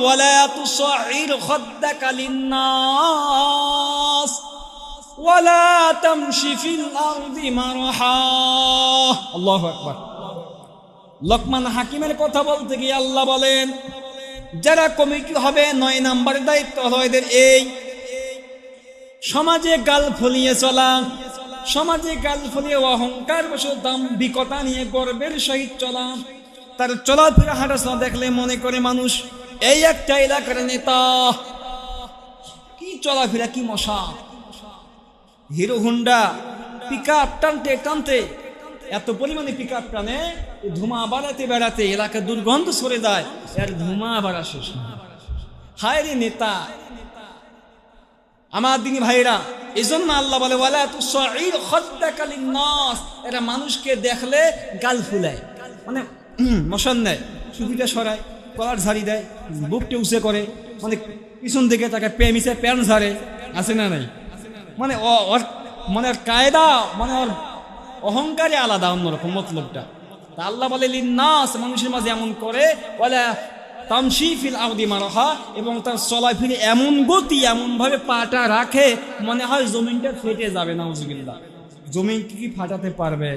ওয়ালা তুসাইর খাদ্দাকা লিন্নাস ওয়ালা তামশি ফিল আরদি মারহা। আল্লাহু আকবার। লোকমান হাকিমের কথা বলতে গিয়ে আল্লাহ বলেন, যারা কমিটি হবে ৯ নম্বর দায়িত্ব হলো এদের এই সমাজে গাল ফুলিয়ে চলা, সমাজে গাল ফুলিয়ে অহংকার বশত দাম্ভিকতা নিয়ে গর্বের সহিত চলা। তার চলাফেরা হাঁটাচলা দেখলে মনে করে মানুষ এই একটা এলাকার নেতা। কি চলাফেরা, কি মশা! হিরো হুন্ডা পিকআপ টানতে টানতে এত পরিমাণে পিকআপ টানে, ধুমা বাড়াতে বেড়াতে এলাকা দুর্গন্ধ সরে যায়, আর ধুমা বাড়া শেষ না। হায় রে নেতা! আমার দিনী ভাইরা, এই জন্য আল্লাহ বলে ওয়ালা তুসাইর খাদ্দাকা লিন্নাস, এরা মানুষকে দেখলে গাল ফুলায়, মানে মশান নেয়, টুপিটা সরায়, কলার ঝাড়ি দেয়, বুকটা উঁচে করে, মানে পিছন দিকে তাকে প্যামিসে প্যান্ট ঝাড়ে, আছে না নাই? মানে ওর মানে ওর কায়দা, মানে ওর অহংকারে আলাদা, অন্যরকম মতলবটা। তা আল্লাহ বলে লিন্নাস, মানুষের মাঝে এমন করে, ওয়ালা তামশি ফিল আরদি মারহা, এবং তার চলাফিরে এমন গতি, এমন ভাবে পাটা রাখে মনে হয় জমিনটা ফেটে যাবে। নাউজুবিল্লাহ। জমিন কি ফাটাতে পারবে?